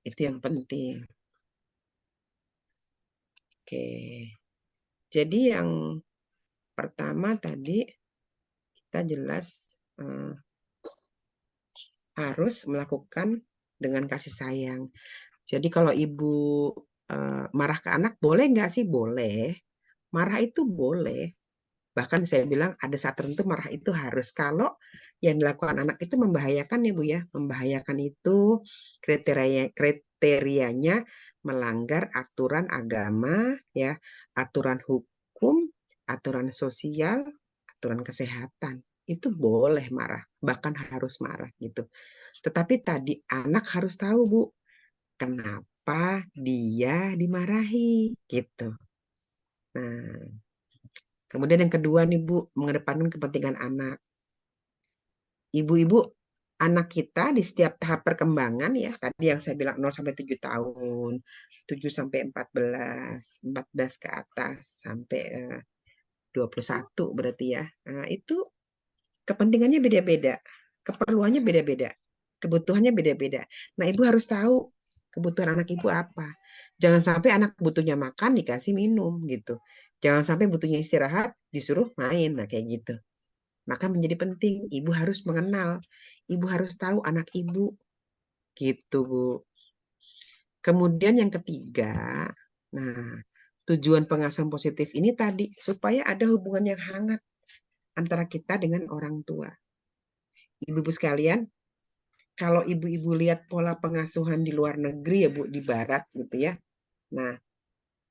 Itu yang penting. Oke. Jadi yang pertama tadi kita jelas harus melakukan dengan kasih sayang. Jadi kalau ibu marah ke anak, boleh nggak sih? Boleh. Marah itu boleh. Bahkan saya bilang ada saat tertentu marah itu harus. Kalau yang dilakukan anak itu membahayakan ya Bu ya. Membahayakan itu kriterianya melanggar aturan agama ya, aturan hukum, aturan sosial, aturan kesehatan. Itu boleh marah, bahkan harus marah gitu. Tetapi tadi anak harus tahu Bu, kenapa dia dimarahi gitu. Nah, kemudian yang kedua nih Bu, mengedepankan kepentingan anak. Ibu-ibu, anak kita di setiap tahap perkembangan ya, tadi yang saya bilang 0 sampai 7 tahun, 7 sampai 14, 14 ke atas sampai 21 berarti ya. Nah, itu kepentingannya beda-beda, keperluannya beda-beda, kebutuhannya beda-beda. Nah, ibu harus tahu kebutuhan anak ibu apa. Jangan sampai anak butuhnya makan dikasih minum gitu. Jangan sampai butuhnya istirahat disuruh main. Nah, kayak gitu. Maka menjadi penting ibu harus mengenal, ibu harus tahu anak ibu gitu, Bu. Kemudian yang ketiga, nah, tujuan pengasuhan positif ini tadi supaya ada hubungan yang hangat antara kita dengan orang tua. Ibu-ibu sekalian, kalau ibu-ibu lihat pola pengasuhan di luar negeri ya Bu, di barat gitu ya. Nah,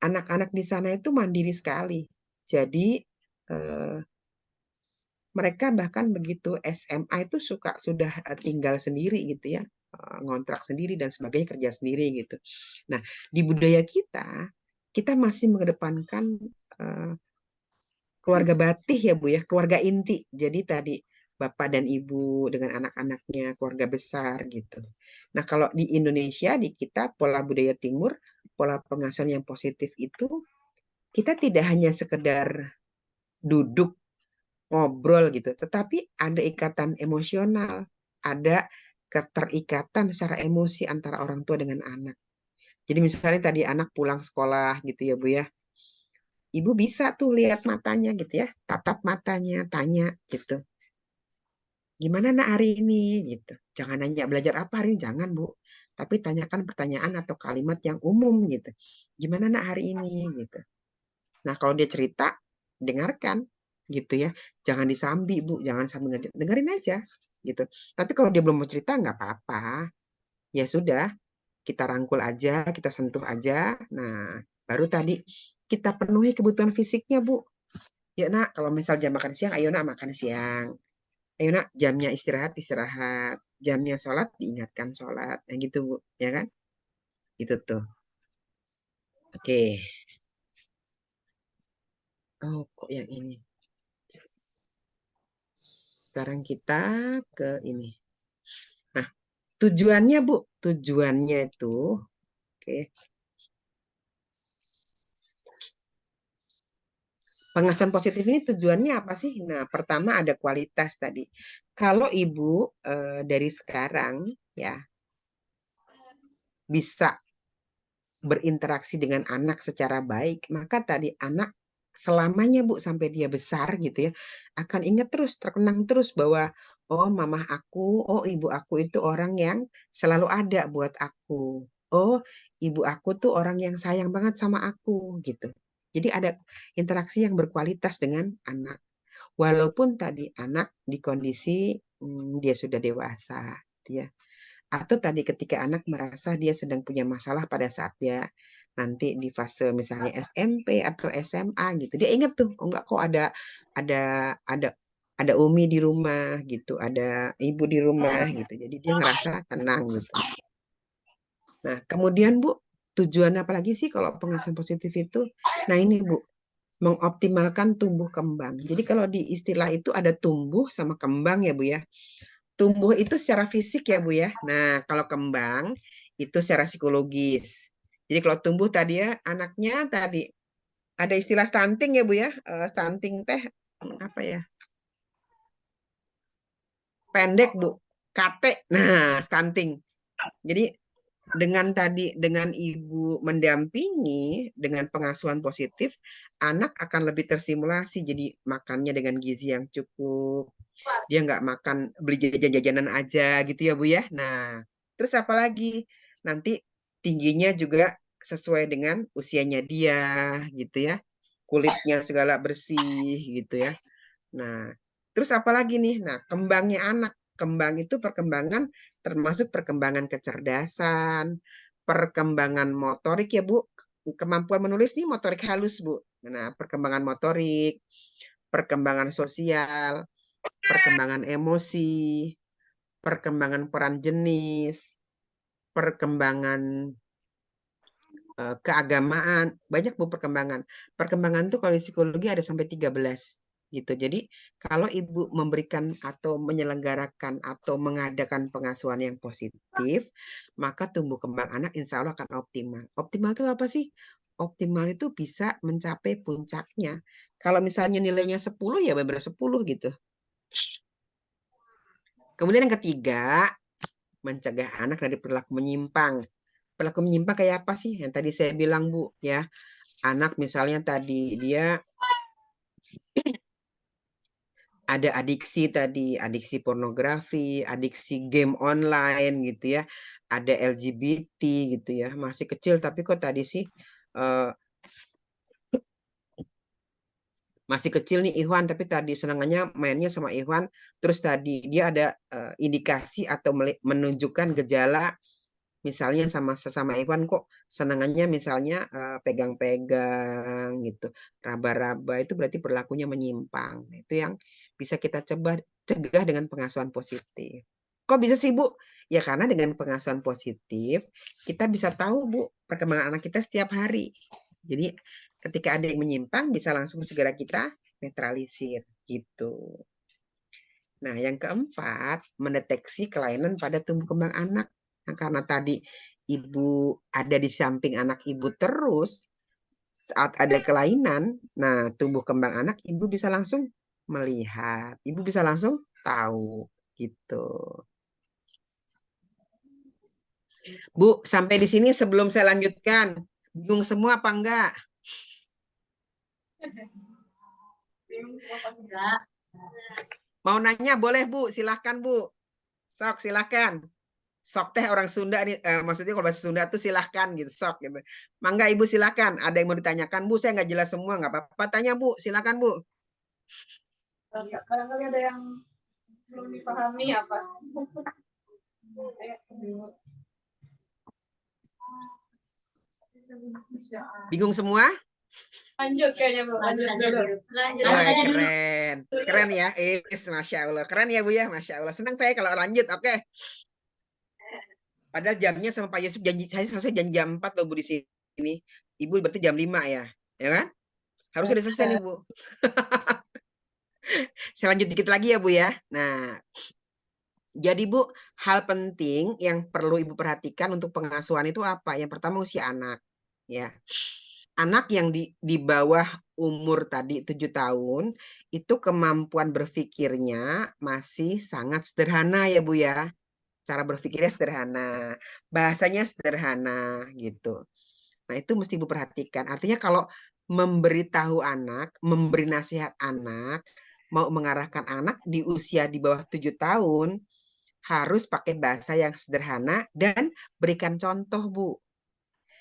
anak-anak di sana itu mandiri sekali. Jadi mereka bahkan begitu SMA itu sudah tinggal sendiri gitu ya, ngontrak sendiri dan sebagainya, kerja sendiri gitu. Nah, di budaya kita masih mengedepankan uh, keluarga batih ya Bu ya, keluarga inti. Jadi tadi bapak dan ibu dengan anak-anaknya, keluarga besar gitu. Nah, kalau di Indonesia, di kita pola budaya timur, pola pengasuhan yang positif itu kita tidak hanya sekedar duduk ngobrol gitu, tetapi ada ikatan emosional, ada keterikatan secara emosi antara orang tua dengan anak. Jadi misalnya tadi anak pulang sekolah gitu ya Bu ya, ibu bisa tuh lihat matanya gitu ya, tatap matanya, tanya gitu. Gimana nak hari ini gitu. Jangan nanya belajar apa hari ini, jangan Bu. Tapi tanyakan pertanyaan atau kalimat yang umum gitu. Gimana nak hari ini gitu. Nah, kalau dia cerita, dengarkan gitu ya. Jangan disambi, Bu. Jangan sambil dengerin aja gitu. Tapi kalau dia belum mau cerita, nggak apa-apa. Ya sudah, kita rangkul aja, kita sentuh aja. Nah, baru tadi kita penuhi kebutuhan fisiknya, Bu. Ya nak, kalau misal jam makan siang, ayo nak makan siang. Ayo nak, jamnya istirahat, istirahat. Jamnya sholat, diingatkan sholat. Nah gitu, Bu. Ya kan? Itu tuh. Oke. Oh, kok yang ini? Sekarang kita ke ini. Nah, tujuannya, Bu. Tujuannya itu, oke. Pengasuhan positif ini tujuannya apa sih? Nah, pertama ada kualitas tadi. Kalau ibu dari sekarang ya bisa berinteraksi dengan anak secara baik, maka tadi anak selamanya Bu sampai dia besar gitu ya akan ingat terus, terkenang terus bahwa oh mamah aku, oh ibu aku itu orang yang selalu ada buat aku. Oh, ibu aku tuh orang yang sayang banget sama aku gitu. Jadi ada interaksi yang berkualitas dengan anak. Walaupun tadi anak di kondisi dia sudah dewasa gitu ya. Atau tadi ketika anak merasa dia sedang punya masalah pada saat dia nanti di fase misalnya SMP atau SMA gitu. Dia ingat tuh, oh enggak kok ada ada ada Umi di rumah gitu, ada ibu di rumah gitu. Jadi dia ngerasa tenang gitu. Nah, kemudian Bu, tujuan apa lagi sih kalau pengasuhan positif itu? Nah, ini Bu, mengoptimalkan tumbuh kembang. Jadi kalau di istilah itu ada tumbuh sama kembang ya Bu ya. Tumbuh itu secara fisik ya Bu ya. Nah, kalau kembang itu secara psikologis. Jadi kalau tumbuh tadi ya, anaknya tadi ada istilah stunting ya Bu ya. Stunting teh apa ya? Pendek Bu. KT. Nah, stunting. Jadi dengan ibu mendampingi dengan pengasuhan positif, anak akan lebih terstimulasi. Jadi makannya dengan gizi yang cukup. Dia nggak makan beli jajan-jajanan aja gitu ya Bu ya. Nah, terus apa lagi? Nanti tingginya juga sesuai dengan usianya dia gitu ya. Kulitnya segala bersih gitu ya. Nah, terus apa lagi nih? Nah, kembangnya anak. Kembang itu perkembangan termasuk perkembangan kecerdasan, perkembangan motorik ya, Bu. Kemampuan menulis nih motorik halus, Bu. Nah, perkembangan motorik, perkembangan sosial, perkembangan emosi, perkembangan peran jenis, perkembangan keagamaan, banyak Bu perkembangan. Perkembangan tuh kalau di psikologi ada sampai 13 gitu. Jadi kalau ibu memberikan atau menyelenggarakan atau mengadakan pengasuhan yang positif, maka tumbuh kembang anak insya Allah akan optimal. Optimal itu apa sih? Optimal itu bisa mencapai puncaknya. Kalau misalnya nilainya 10 ya benar 10 gitu. Kemudian yang ketiga, mencegah anak dari perilaku menyimpang. Perilaku menyimpang kayak apa sih? Yang tadi saya bilang, Bu, ya. Anak misalnya tadi dia ada adiksi pornografi, adiksi game online gitu ya, ada LGBT gitu ya, masih kecil tapi kok tadi sih eh, masih kecil nih Ikhwan tapi tadi senangannya mainnya sama Ikhwan, terus tadi dia ada indikasi atau menunjukkan gejala misalnya sama sesama Ikhwan kok senangannya misalnya pegang-pegang gitu, raba-raba itu berarti perilakunya menyimpang. Itu yang bisa kita cegah dengan pengasuhan positif. Kok bisa sih Bu? Ya karena dengan pengasuhan positif kita bisa tahu Bu perkembangan anak kita setiap hari. Jadi ketika ada yang menyimpang bisa langsung segera kita netralisir gitu. Nah, yang keempat, mendeteksi kelainan pada tumbuh kembang anak. Nah, karena tadi ibu ada di samping anak ibu terus, saat ada kelainan, nah tumbuh kembang anak ibu bisa langsung melihat, ibu bisa langsung tahu gitu. Bu, sampai di sini sebelum saya lanjutkan, bingung semua apa enggak? Bingung semua apa enggak? Mau nanya boleh Bu, silahkan Bu. Sok, silahkan. Sok teh orang Sunda nih, maksudnya kalau bahasa Sunda tuh silahkan gitu, sok gitu. Mangga Ibu silahkan, ada yang mau ditanyakan Bu, saya nggak jelas semua, nggak apa-apa. Tanya Bu, silahkan Bu. Barangkali ada yang belum dipahami apa? Bingung semua? Lanjut kayaknya Bu, lanjut dulu. Wah, keren. Keren ya, Masya Allah. Keren ya Bu ya, Masya Allah. Senang saya kalau lanjut, oke. Padahal jamnya sama Pak Yusuf janji, saya selesai jam 4 loh Bu di sini. Ibu berarti jam 5 ya, ya kan? Harus sudah selesai nih Bu. Saya lanjut dikit lagi ya Bu ya. Nah, jadi Bu, hal penting yang perlu Ibu perhatikan untuk pengasuhan itu apa? Yang pertama usia anak. Ya, anak yang di bawah umur tadi 7 tahun, itu kemampuan berpikirnya masih sangat sederhana ya Bu ya. Cara berpikirnya sederhana, bahasanya sederhana gitu. Nah, itu mesti Ibu perhatikan. Artinya kalau memberitahu anak, memberi nasihat anak, mau mengarahkan anak di usia di bawah 7 tahun, harus pakai bahasa yang sederhana dan berikan contoh, Bu.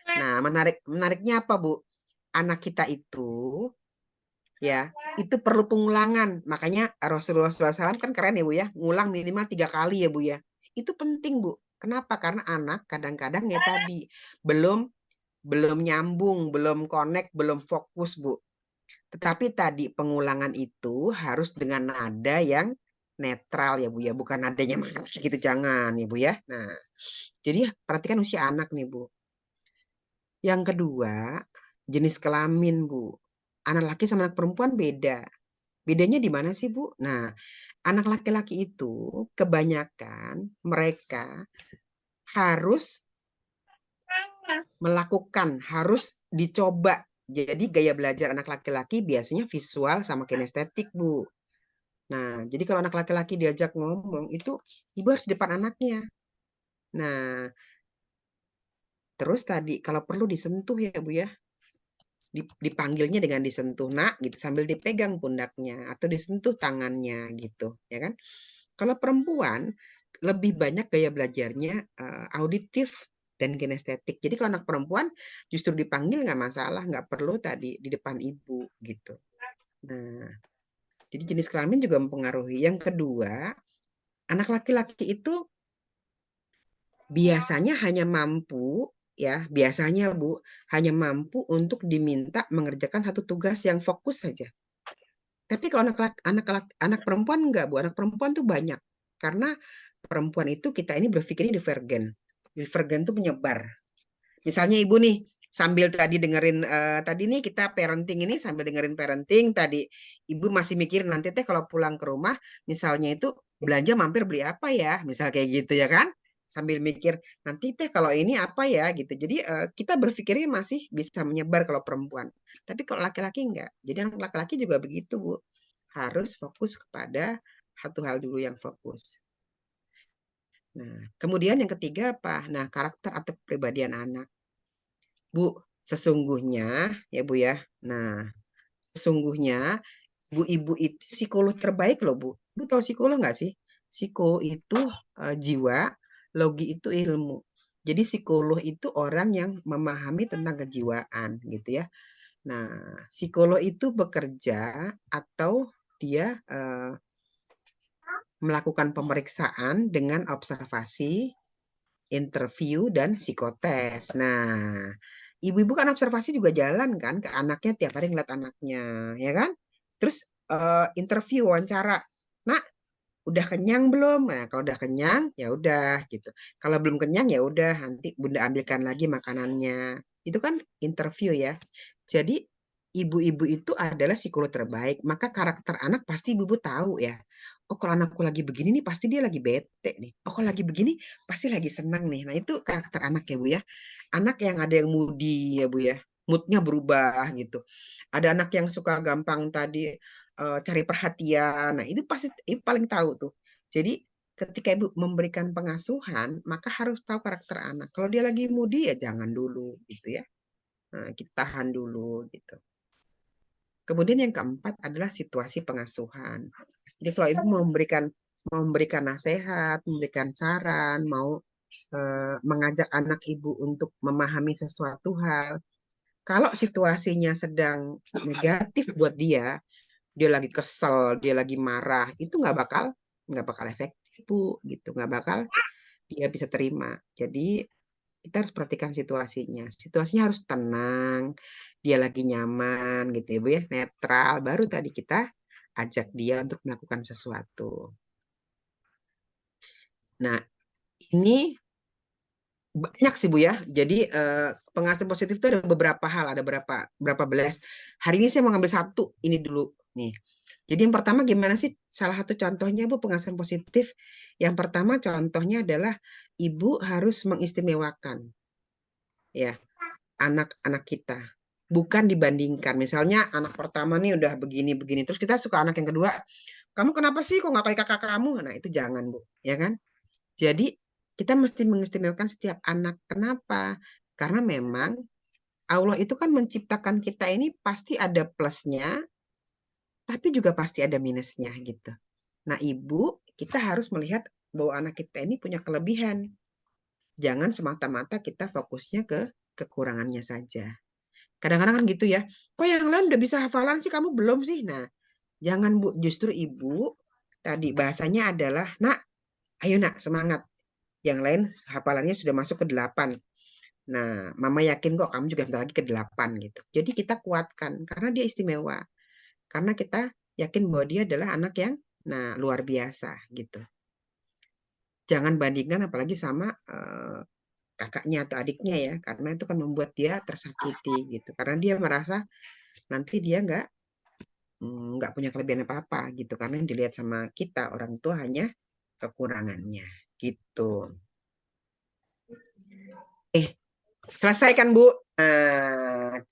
Nah, menariknya apa, Bu? Anak kita itu ya, itu perlu pengulangan. Makanya Rasulullah SAW kan keren ya, Bu ya. Ngulang minimal 3 kali ya, Bu ya. Itu penting, Bu. Kenapa? Karena anak kadang-kadang ya tadi belum belum nyambung, belum connect, belum fokus, Bu. Tetapi tadi pengulangan itu harus dengan nada yang netral ya Bu ya, bukan nadanya marah gitu, jangan ya Bu ya. Nah, jadi perhatikan usia anak nih Bu. Yang kedua, jenis kelamin Bu. Anak laki sama anak perempuan beda. Bedanya di mana sih Bu? Nah, anak laki-laki itu kebanyakan mereka harus melakukan, harus dicoba. Jadi gaya belajar anak laki-laki biasanya visual sama kinestetik, Bu. Nah, jadi kalau anak laki-laki diajak ngomong itu ibu harus di depan anaknya. Nah, Terus tadi kalau perlu disentuh ya Bu ya, dipanggilnya dengan disentuh nak gitu sambil dipegang pundaknya atau disentuh tangannya gitu ya kan. Kalau perempuan lebih banyak gaya belajarnya auditif dan kinestetik. Jadi kalau anak perempuan justru dipanggil nggak masalah, nggak perlu tadi di depan ibu gitu. Nah, jadi jenis kelamin juga mempengaruhi. Yang kedua, anak laki-laki itu biasanya hanya mampu ya, biasanya Bu, hanya mampu untuk diminta mengerjakan satu tugas yang fokus saja. Tapi kalau anak perempuan enggak, Bu. Anak perempuan tuh banyak. Karena perempuan itu kita ini berpikirnya divergen. Divergen tuh menyebar. Misalnya Ibu nih, sambil tadi dengerin tadi nih kita parenting ini sambil dengerin parenting tadi Ibu masih mikir nanti teh kalau pulang ke rumah misalnya itu belanja mampir beli apa ya? Misal kayak gitu ya kan? Sambil mikir nanti teh kalau ini apa ya gitu. Jadi kita berpikirnya masih bisa menyebar kalau perempuan. Tapi kalau laki-laki enggak. Jadi anak laki-laki juga begitu, Bu. Harus fokus kepada satu hal dulu yang fokus. Nah, kemudian yang ketiga apa? Nah, karakter atau kepribadian anak. Bu, sesungguhnya ya Bu ya. Nah, sesungguhnya Bu Ibu itu psikolog terbaik loh Bu. Bu tahu psikolog nggak sih? Psiko itu jiwa, logi itu ilmu. Jadi psikolog itu orang yang memahami tentang kejiwaan gitu ya. Nah, psikolog itu bekerja atau dia melakukan pemeriksaan dengan observasi, interview, dan psikotes. Nah, ibu-ibu kan observasi juga jalan kan ke anaknya tiap hari ngeliat anaknya, ya kan? Terus interview wawancara. Nah, udah kenyang belum? Nah, kalau udah kenyang ya udah gitu. Kalau belum kenyang ya udah nanti Bunda ambilkan lagi makanannya. Itu kan interview ya. Jadi ibu-ibu itu adalah psikolog terbaik. Maka karakter anak pasti ibu-ibu tahu ya. Oh, kalau anakku lagi begini nih pasti dia lagi bete nih. Oh, kalau lagi begini pasti lagi senang nih. Nah, itu karakter anak ya, Bu ya. Anak yang ada yang moody ya, Bu ya. Moodnya berubah gitu. Ada anak yang suka gampang tadi cari perhatian. Nah, itu pasti ibu paling tahu tuh. Jadi ketika ibu memberikan pengasuhan, maka harus tahu karakter anak. Kalau dia lagi moody ya jangan dulu gitu ya. Nah, kita tahan dulu gitu. Kemudian yang keempat adalah situasi pengasuhan. Jadi kalau ibu memberikan nasihat, memberikan saran, mau mengajak anak ibu untuk memahami sesuatu hal, kalau situasinya sedang negatif buat dia lagi kesel, dia lagi marah, itu nggak bakal efektif Bu, gitu, nggak bakal dia bisa terima. Jadi kita harus perhatikan situasinya. Situasinya harus tenang, dia lagi nyaman gitu ya Bu ya, netral. Baru tadi kita ajak dia untuk melakukan sesuatu. Nah, ini banyak sih Bu ya. Jadi pengasuhan positif itu ada beberapa hal, ada berapa belas. Hari ini saya mau ngambil satu ini dulu nih. Jadi yang pertama gimana sih salah satu contohnya Bu pengasuhan positif? Yang pertama contohnya adalah ibu harus mengistimewakan ya anak-anak kita. Bukan dibandingkan. Misalnya anak pertama nih udah begini-begini. Terus kita suka anak yang kedua. Kamu kenapa sih kok nggak kayak kakak kamu? Nah itu jangan Bu. Ya kan? Jadi kita mesti mengistimewakan setiap anak. Kenapa? Karena memang Allah itu kan menciptakan kita ini pasti ada plusnya, tapi juga pasti ada minusnya gitu. Nah, ibu, kita harus melihat bahwa anak kita ini punya kelebihan. Jangan semata-mata kita fokusnya ke kekurangannya saja. Kadang-kadang kan gitu ya. Kok yang lain udah bisa hafalan sih, kamu belum sih? Nah, jangan Bu. Justru ibu, tadi bahasanya adalah, nak, ayo nak, semangat. Yang lain hafalannya sudah masuk ke 8. Nah, mama yakin kok kamu juga bentar lagi ke 8 gitu. Jadi kita kuatkan karena dia istimewa. Karena kita yakin bahwa dia adalah anak yang luar biasa gitu. Jangan bandingkan apalagi sama kakaknya atau adiknya ya, karena itu kan membuat dia tersakiti gitu. Karena dia merasa nanti dia nggak punya kelebihan apa-apa gitu. Karena yang dilihat sama kita orang tua hanya kekurangannya gitu. Selesai kan Bu?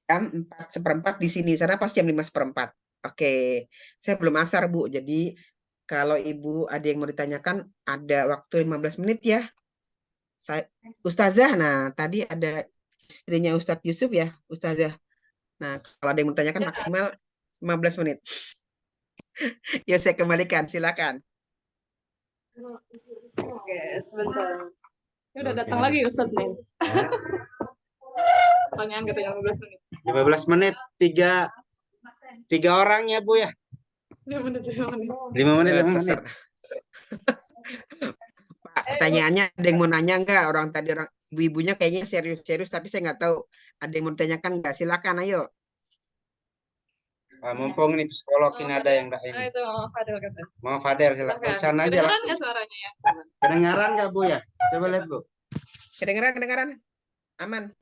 Jam 4:15 di sini. Sana pas jam 5:15. Oke, saya belum asar Bu. Jadi kalau Ibu ada yang mau ditanyakan, ada waktu 15 menit ya. Ustazah, nah tadi ada istrinya Ustadz Yusuf ya, Ustazah. Nah, kalau ada yang mau tanyakan maksimal 15 menit. Ya, saya kembalikan, silakan. Oke, sebentar. Ini udah datang lagi Ustadz nih. Pertanyaan katanya 15 menit. 15 menit, tiga orang ya Bu ya? 5 menit, 5 menit. 5 menit, 5 menit. Terserah. Pak, pertanyaannya ada yang mau nanya nggak? Orang tadi orang ibu-ibunya kayaknya serius-serius, tapi saya nggak tahu. Ada yang mau ditanyakan nggak? Silakan, ayo. Mumpung ini psikolog ini ada yang Nah, ini. itu Mama Fadel kata. Mau Fadel silakan. Sana aja Kedengeran langsung. nggak suaranya ya? Kedengaran nggak Bu ya? Coba lihat Bu. Kedengaran? Aman.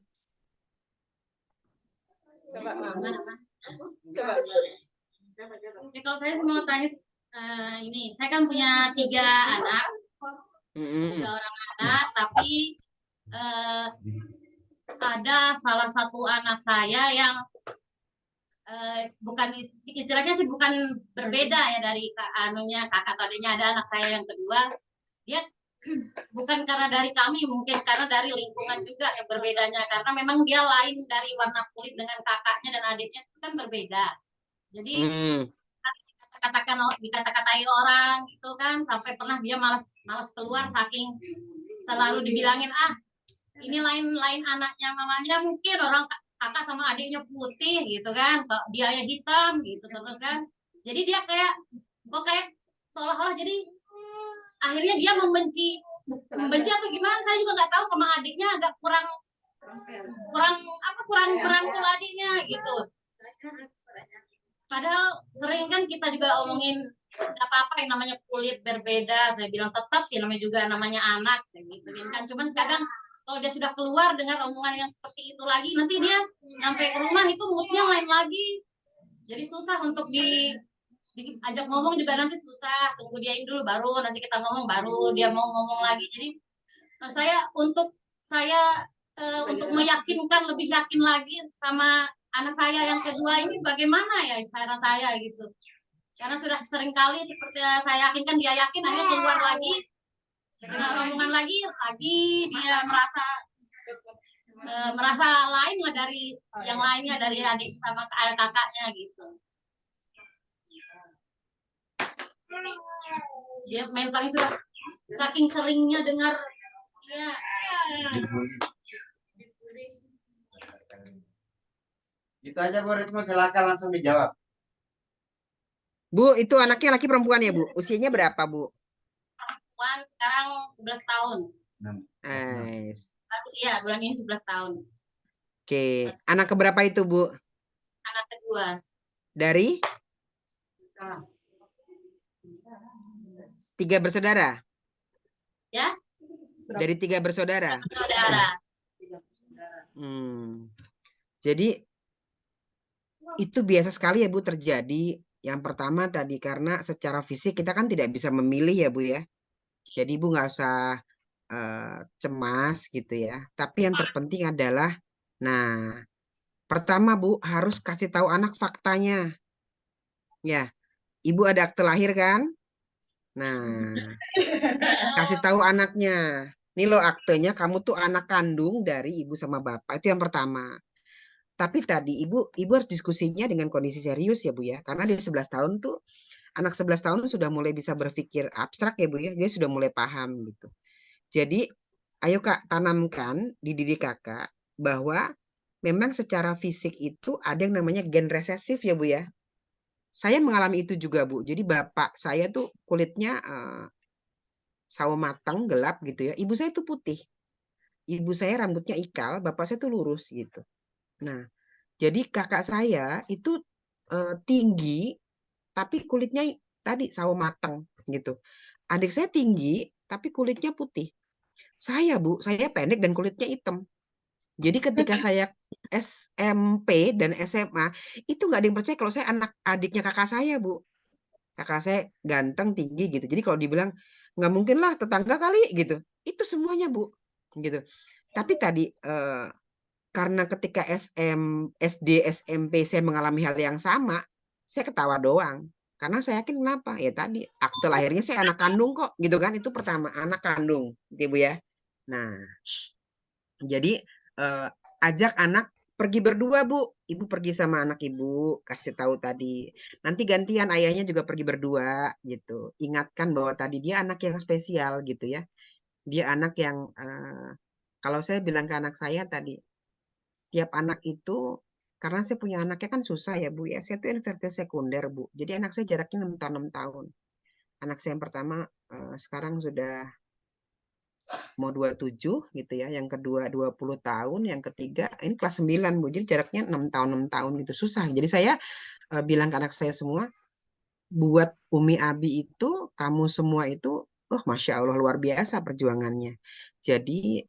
Coba. Aman. Coba. Ya, kalau saya mau tanya ini, saya kan punya 3 anak, Mm-mm. 3 orang anak, tapi ada salah satu anak saya yang bukan istilahnya sih bukan berbeda ya dari kakak atau adiknya. Ada anak saya yang kedua, dia bukan karena dari kami, mungkin karena dari lingkungan juga yang berbedanya, karena memang dia lain dari warna kulit dengan kakaknya dan adiknya itu kan berbeda. Jadi dikata-katai orang gitu kan, sampai pernah dia malas keluar saking selalu dibilangin ini lain anaknya mamanya, mungkin orang kakak sama adiknya putih gitu kan, dia ya hitam gitu terus kan. Jadi dia kayak seolah-olah, jadi akhirnya dia membenci atau gimana, saya juga nggak tahu. Sama adiknya agak kurang merangkul adiknya gitu. Padahal sering kan kita juga omongin nggak apa-apa yang namanya kulit berbeda. Saya bilang tetap sih namanya juga namanya anak, saya gituin kan. Cuman kadang kalau dia sudah keluar dengan omongan yang seperti itu lagi, nanti dia sampai ke rumah itu moodnya lain lagi. Jadi susah untuk diajak ngomong juga, nanti susah. Tunggu diain dulu baru nanti kita ngomong, baru dia mau ngomong lagi. Jadi untuk meyakinkan, lebih yakin lagi sama anak saya yang kedua ini, bagaimana ya cara saya gitu. Karena sudah sering kali seperti saya yakinkan, dia yakin, akhirnya keluar lagi dengan omongan lagi dia merasa lain lah dari yang lainnya, dari adik sama kakaknya gitu. Dia mentalnya sudah saking seringnya dengar ya. Gitu aja Bu Retno, silakan langsung dijawab. Bu, itu anaknya laki perempuan ya Bu? Usianya berapa Bu? Perempuan, sekarang 11 tahun. Nice. Iya, bulan ini 11 tahun. Oke, anak keberapa itu Bu? Anak kedua. Dari? 3 bersaudara? Ya? Dari 3 bersaudara? Saudara. Jadi itu biasa sekali ya Bu terjadi. Yang pertama tadi, karena secara fisik kita kan tidak bisa memilih ya Bu ya. Jadi Ibu nggak usah cemas gitu ya. Tapi yang terpenting adalah, nah, pertama Bu harus kasih tahu anak faktanya. Ya, Ibu ada akte lahir kan? Nah, kasih tahu anaknya. Ini loh aktenya, kamu tuh anak kandung dari ibu sama bapak. Itu yang pertama. Tapi tadi ibu harus diskusinya dengan kondisi serius ya Bu ya. Karena dia 11 tahun tuh, anak 11 tahun sudah mulai bisa berpikir abstrak ya Bu ya. Dia sudah mulai paham gitu. Jadi ayo Kak, tanamkan di diri Kakak bahwa memang secara fisik itu ada yang namanya gen resesif ya Bu ya. Saya mengalami itu juga Bu. Jadi bapak saya tuh kulitnya sawo matang gelap gitu ya. Ibu saya tuh putih. Ibu saya rambutnya ikal, bapak saya tuh lurus gitu. Nah, jadi kakak saya itu tinggi tapi kulitnya tadi sawo matang gitu. Adik saya tinggi tapi kulitnya putih. Saya Bu, saya pendek dan kulitnya hitam. Jadi ketika saya SMP dan SMA itu nggak ada yang percaya kalau saya anak adiknya kakak saya Bu. Kakak saya ganteng tinggi gitu. Jadi kalau dibilang nggak mungkin lah tetangga kali gitu. Itu semuanya Bu gitu. Tapi tadi karena ketika SD, SMP saya mengalami hal yang sama, saya ketawa doang. Karena saya yakin kenapa? Ya tadi akte lahirnya saya anak kandung kok gitu kan. Itu pertama, anak kandung gitu Bu ya. Nah, jadi ajak anak pergi berdua, Bu. Ibu pergi sama anak ibu, kasih tahu tadi. Nanti gantian ayahnya juga pergi berdua gitu. Ingatkan bahwa tadi dia anak yang spesial gitu ya. Dia anak yang kalau saya bilang ke anak saya tadi, tiap anak itu karena saya punya anaknya kan susah ya Bu ya. Saya tuh invertil sekunder Bu. Jadi anak saya jaraknya 6 tahun 6 tahun. Anak saya yang pertama sekarang sudah mau 27 gitu ya, yang kedua 20 tahun, yang ketiga ini kelas 9 Bu. Jadi jaraknya 6 tahun gitu. Susah. Jadi saya bilang ke anak saya semua, buat Umi Abi itu, kamu semua itu, oh Masya Allah luar biasa perjuangannya. Jadi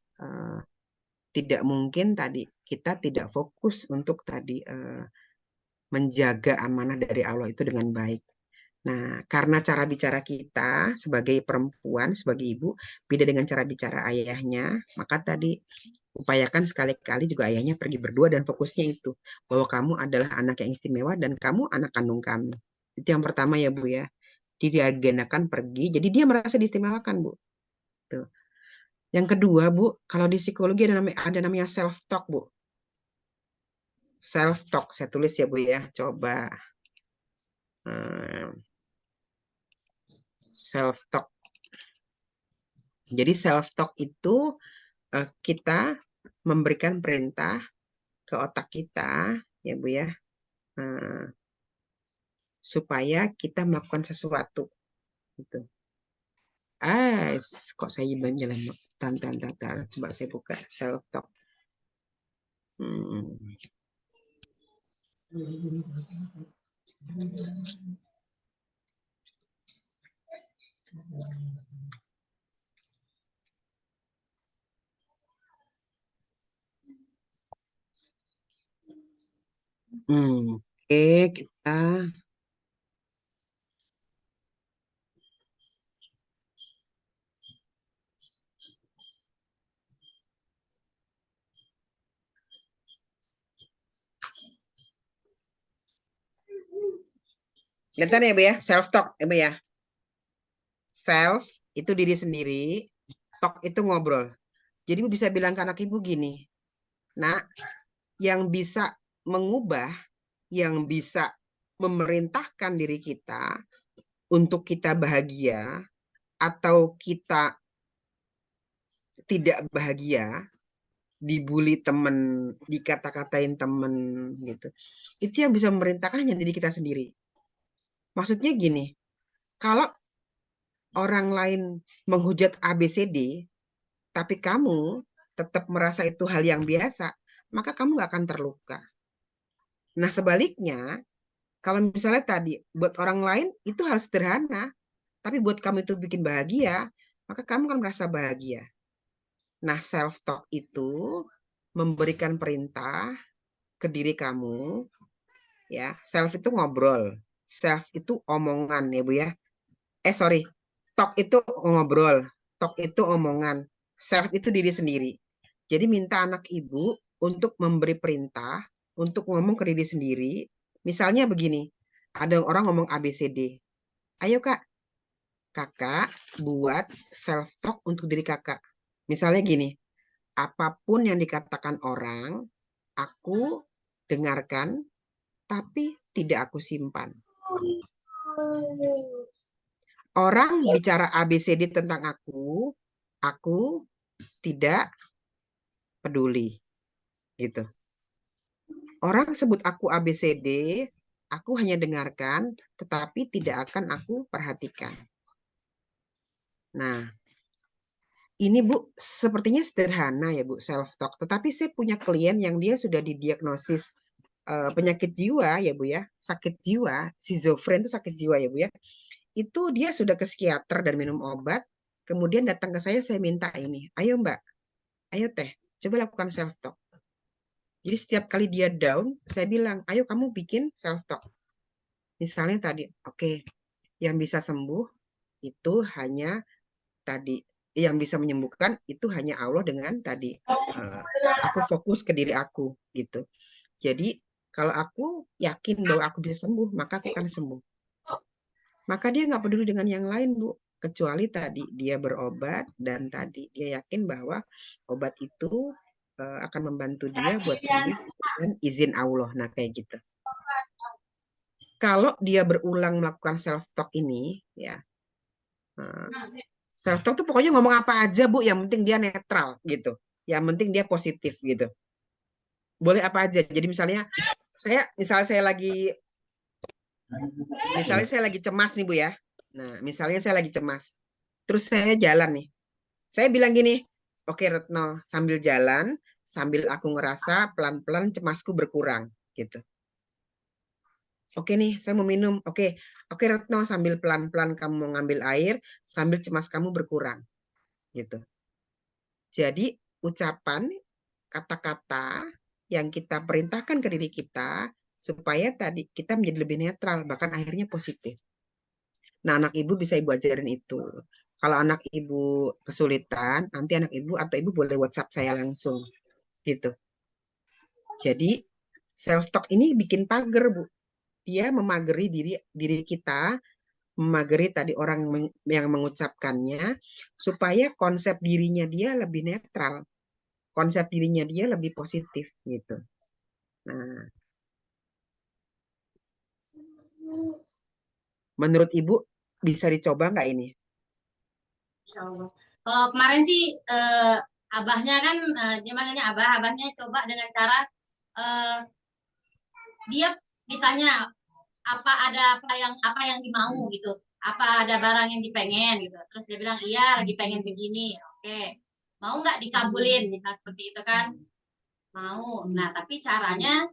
tidak mungkin tadi kita tidak fokus untuk tadi menjaga amanah dari Allah itu dengan baik. Nah, karena cara bicara kita sebagai perempuan, sebagai ibu, beda dengan cara bicara ayahnya, maka tadi upayakan sekali-kali juga ayahnya pergi berdua dan fokusnya itu, bahwa kamu adalah anak yang istimewa dan kamu anak kandung kami. Itu yang pertama ya Bu ya. Diagendakan pergi, jadi dia merasa diistimewakan Bu. Tuh. Yang kedua Bu, kalau di psikologi ada namanya self talk Bu. Self talk, saya tulis ya Bu ya. Coba self talk. Jadi self talk itu kita memberikan perintah ke otak kita ya Bu ya, supaya kita melakukan sesuatu gitu. Kok saya jalan coba saya buka self talk. Oke, kita kelihatan ya Bu ya, self talk ya Bu ya. Self itu diri sendiri, talk itu ngobrol. Jadi Bu bisa bilang ke anak ibu gini, nak, yang bisa mengubah, yang bisa memerintahkan diri kita untuk kita bahagia atau kita tidak bahagia, dibully temen, dikata-katain temen gitu. Itu yang bisa memerintahkan hanya diri kita sendiri. Maksudnya gini, kalau orang lain menghujat ABCD, tapi kamu tetap merasa itu hal yang biasa, maka kamu gak akan terluka. Nah sebaliknya, kalau misalnya tadi buat orang lain itu hal sederhana, tapi buat kamu itu bikin bahagia, maka kamu akan merasa bahagia. Nah self-talk itu memberikan perintah ke diri kamu, ya. Self itu ngobrol, self itu omongan ya Bu ya. Sorry, talk itu ngobrol, talk itu omongan, self itu diri sendiri. Jadi minta anak ibu untuk memberi perintah, untuk ngomong ke diri sendiri. Misalnya begini, ada orang ngomong ABCD. Ayo Kak, kakak buat self talk untuk diri kakak. Misalnya gini, apapun yang dikatakan orang, aku dengarkan, tapi tidak aku simpan. Orang bicara ABCD tentang aku tidak peduli. Gitu. Orang sebut aku ABCD, aku hanya dengarkan, tetapi tidak akan aku perhatikan. Nah, ini Bu, sepertinya sederhana ya Bu, self-talk. Tetapi saya punya klien yang dia sudah didiagnosis penyakit jiwa ya Bu ya, sakit jiwa, schizofren itu sakit jiwa ya Bu ya. Itu dia sudah ke psikiater dan minum obat, kemudian datang ke saya minta ini, ayo Mbak, ayo Teh, coba lakukan self-talk. Jadi setiap kali dia down, saya bilang, ayo kamu bikin self-talk. Misalnya tadi, oke, yang bisa sembuh itu hanya tadi, yang bisa menyembuhkan itu hanya Allah dengan tadi, aku fokus ke diri aku gitu. Jadi kalau aku yakin bahwa aku bisa sembuh, maka aku akan sembuh. Maka dia nggak peduli dengan yang lain Bu. kecuali tadi dia berobat dan tadi dia yakin bahwa obat itu akan membantu dia buat sembuh dengan izin Allah. Nah, kayak gitu. Kalau dia berulang melakukan self talk ini, ya, self talk tuh pokoknya ngomong apa aja, Bu, yang penting dia netral gitu. Yang penting dia positif gitu. Boleh apa aja. Jadi misalnya saya lagi cemas nih, Bu ya. Nah, misalnya saya lagi cemas. Terus saya jalan nih. Saya bilang gini, oke Retno, sambil jalan, sambil aku ngerasa pelan-pelan cemasku berkurang gitu. Oke nih, saya mau minum. Oke Retno, sambil pelan-pelan kamu mau ngambil air, sambil cemas kamu berkurang gitu. Jadi ucapan, kata-kata yang kita perintahkan ke diri kita supaya tadi kita menjadi lebih netral, bahkan akhirnya positif. Nah, anak ibu bisa ibu ajarin itu. Kalau anak ibu kesulitan, nanti anak ibu atau ibu boleh WhatsApp saya langsung gitu. Jadi self talk ini bikin pagar, Bu. Dia memagari diri kita, memagari tadi orang yang mengucapkannya supaya konsep dirinya dia lebih netral. Konsep dirinya dia lebih positif gitu. Nah, menurut Ibu bisa dicoba nggak ini? Insya Allah. Kalau kemarin sih abahnya kan dia manggilnya abahnya coba dengan cara dia ditanya apa yang dimau gitu, apa ada barang yang dipengen gitu, terus dia bilang iya lagi pengen begini, oke mau nggak dikabulin misal seperti itu kan, mau. Nah tapi caranya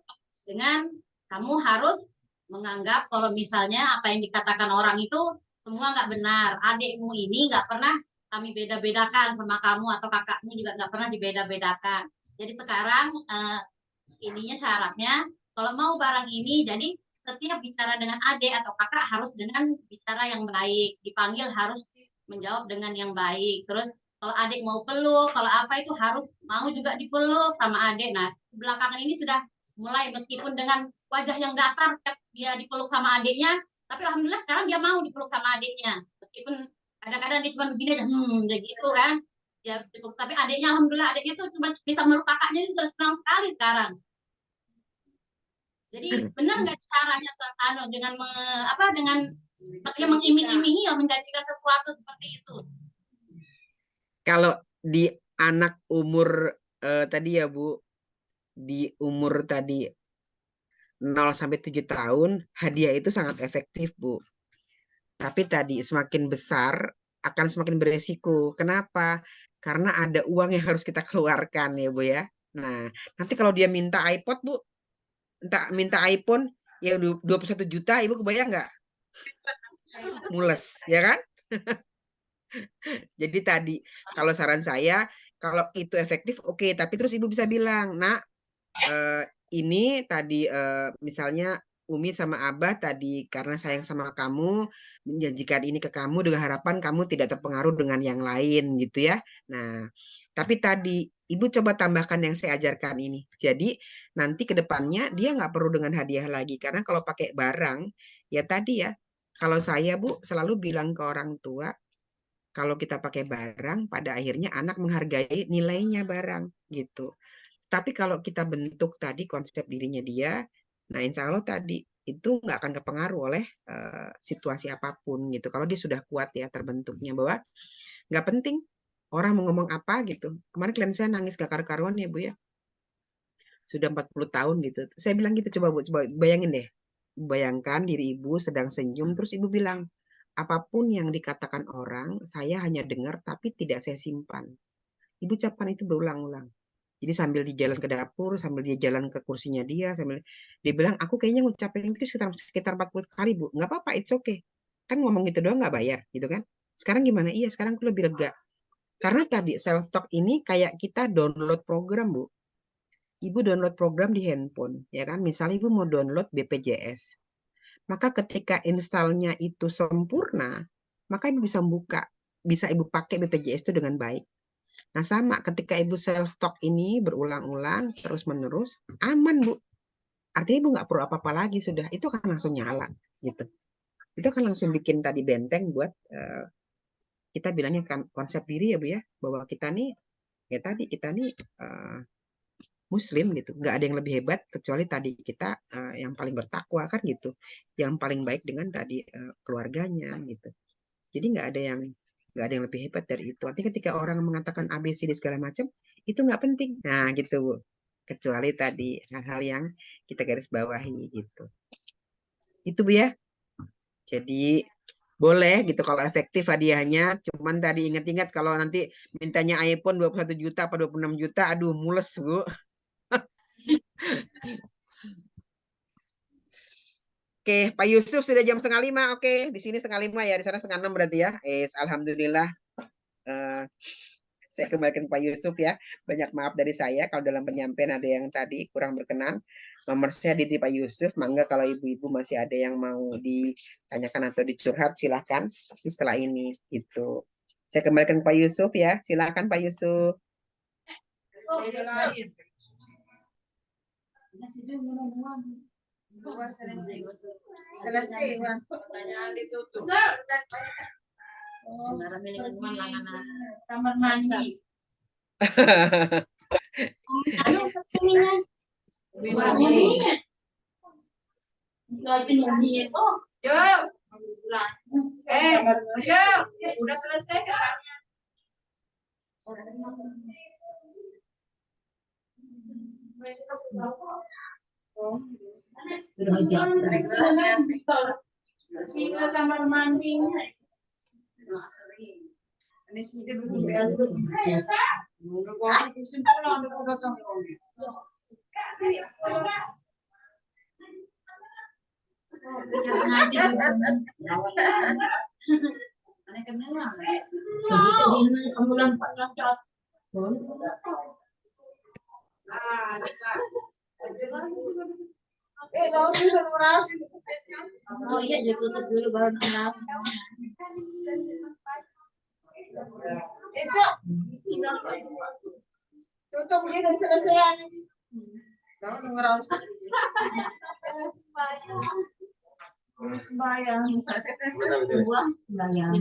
dengan kamu harus menganggap kalau misalnya apa yang dikatakan orang itu semua nggak benar, adikmu ini nggak pernah kami beda-bedakan sama kamu atau kakakmu juga nggak pernah dibeda-bedakan. Jadi sekarang ininya syaratnya kalau mau barang ini, jadi setiap bicara dengan adik atau kakak harus dengan bicara yang baik, dipanggil harus menjawab dengan yang baik. Terus kalau adik mau peluk, kalau apa itu harus mau juga dipeluk sama adik. Nah, belakangan ini sudah mulai meskipun dengan wajah yang datar dia dipeluk sama adiknya, tapi alhamdulillah sekarang dia mau dipeluk sama adiknya. Meskipun kadang-kadang dia cuma begini aja, kayak gitu kan. Ya, tapi adiknya alhamdulillah adiknya tuh cuma bisa meluk kakaknya itu sudah senang sekali sekarang. Jadi benar nggak caranya dengan dengan seperti mengiming-imingi yang menjanjikan sesuatu seperti itu? Kalau di anak umur tadi ya Bu, di umur tadi 0 sampai 7 tahun, hadiah itu sangat efektif, Bu. Tapi tadi semakin besar akan semakin beresiko. Kenapa? Karena ada uang yang harus kita keluarkan ya, Bu ya. Nah, nanti kalau dia minta iPod, Bu, minta iPhone ya 21 juta, Ibu kebayang nggak? Mules, ya kan? Jadi tadi kalau saran saya, kalau itu efektif oke, tapi terus Ibu bisa bilang, "Nak, ini tadi misalnya Umi sama Abah tadi karena sayang sama kamu menjanjikan ini ke kamu dengan harapan kamu tidak terpengaruh dengan yang lain gitu ya. Nah, tapi tadi Ibu coba tambahkan yang saya ajarkan ini. Jadi nanti ke depannya dia nggak perlu dengan hadiah lagi karena kalau pakai barang ya tadi ya. Kalau saya Bu selalu bilang ke orang tua kalau kita pakai barang pada akhirnya anak menghargai nilainya barang gitu. Tapi kalau kita bentuk tadi konsep dirinya dia, nah insya Allah tadi itu nggak akan kepengaruh oleh situasi apapun gitu. Kalau dia sudah kuat ya terbentuknya bahwa nggak penting orang mau ngomong apa gitu. Kemarin klien saya nangis gak karu-karuan ya Bu ya. Sudah 40 tahun gitu. Saya bilang gitu, coba Bu, coba bayangin deh. Bayangkan diri Ibu sedang senyum, terus Ibu bilang, apapun yang dikatakan orang, saya hanya dengar tapi tidak saya simpan. Ibu ucapkan itu berulang-ulang. Jadi sambil di jalan ke dapur, sambil dia jalan ke kursinya dia, sambil dia bilang, aku kayaknya ngucapin itu sekitar 40 kali, Bu. Nggak apa-apa, it's okay. Kan ngomong gitu doang nggak bayar, gitu kan. Sekarang gimana? Iya, sekarang aku lebih lega. Karena tadi self-talk ini kayak kita download program, Bu. Ibu download program di handphone, ya kan. Misalnya Ibu mau download BPJS. Maka ketika installnya itu sempurna, maka Ibu bisa Ibu pakai BPJS itu dengan baik. Nah, sama ketika Ibu self-talk ini berulang-ulang, terus-menerus, aman, Bu. Artinya Ibu nggak perlu apa-apa lagi, sudah. Itu akan langsung nyala, gitu. Itu akan langsung bikin tadi benteng buat kita bilangnya kan konsep diri ya Bu ya, bahwa kita nih ya tadi kita nih Muslim gitu, nggak ada yang lebih hebat kecuali tadi kita yang paling bertakwa kan gitu, yang paling baik dengan tadi keluarganya gitu. Jadi nggak ada yang lebih hebat dari itu. Artinya ketika orang mengatakan ABCD segala macam itu nggak penting. Nah gitu Bu. Kecuali tadi hal-hal yang kita garis bawahi gitu. Itu Bu ya. Jadi boleh gitu kalau efektif hadiahnya. Cuman tadi ingat-ingat kalau nanti mintanya iPhone 21 juta apa 26 juta, aduh mules Bu. Oke, Pak Yusuf sudah jam 4:30. Oke, di sini 4:30 ya, di sana 5:30 berarti ya. Alhamdulillah. Eh, saya kembalikan Pak Yusuf ya. Banyak maaf dari saya kalau dalam penyampaian ada yang tadi kurang berkenan. Nomor saya di Pak Yusuf. Mangga kalau ibu-ibu masih ada yang mau ditanyakan atau dicurhat silahkan. Tapi setelah ini gitu. Saya kembalikan Pak Yusuf ya. Silahkan Pak Yusuf. Selesai, Bang. Pertanyaan ditutup. Kendaraan milik lingkungan langganan. Kamar mandi. Udah selesai kan? Sini kamar mandinya. Ini sudah berubah. Oh iya, ditutup dulu baru enam. Tutup dia dan selesai. Tahu ngerawat. Sembayang.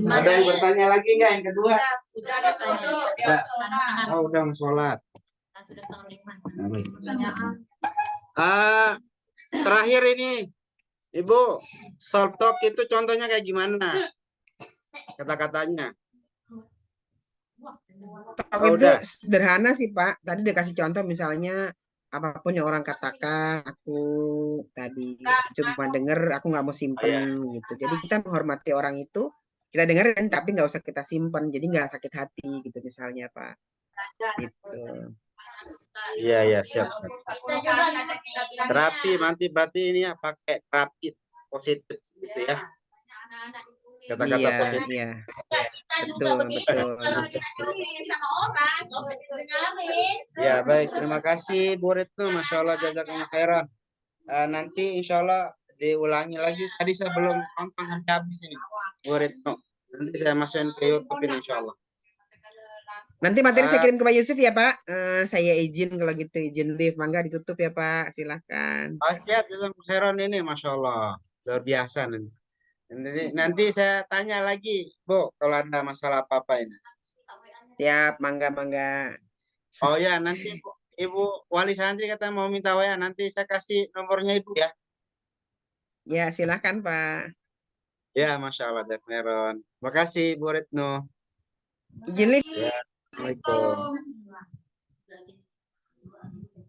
Ada yang bertanya lagi nggak yang kedua? Sudah ditanya. Enggak. Oh, udah mau sholat. Sudah setengah 5. Terakhir ini, Ibu, self talk itu contohnya kayak gimana? Kata-katanya. Talk Oh, itu udah. sederhana sih Pak. Tadi udah kasih contoh misalnya apapun yang orang katakan, aku tadi cuma denger, aku nggak mau simpen gitu. Jadi kita menghormati orang itu, kita dengerin tapi nggak usah kita simpen. Jadi nggak sakit hati gitu misalnya Pak. Gitu. Iya, siap. Bisa juga Terapi nanti berarti ini ya pakai terapi positif gitu ya. Kata-kata Iya, positif. iya. kita juga Betul, begitu. betul. Kalau kita peduli sama orang, nggak usah didengarin. Ya, baik. Terima kasih Bu Retno. Masya Allah, jazakallah khairan. Nanti insya Allah diulangi lagi. Tadi saya belum tonton sampai habis ini, Bu Retno. Nanti saya masukin ke YouTube ini insya Allah. Nanti materi saya kirim ke Pak Yusuf ya Pak. Saya izin kalau gitu, izin live. Mangga ditutup ya Pak. Silahkan. Siap, jazakallah khairan ini, Masya Allah. Luar biasa nanti. Nanti saya tanya lagi, Bu, kalau ada masalah apa-apa ini. Siap, mangga. Oh ya, nanti Ibu Wali Santri kata mau minta WA, nanti saya kasih nomornya Ibu ya. Ya, silahkan Pak. Ya, Masya Allah, Jazakallah. Terima kasih, Bu Retno. Izin live. Ya, Assalamualaikum.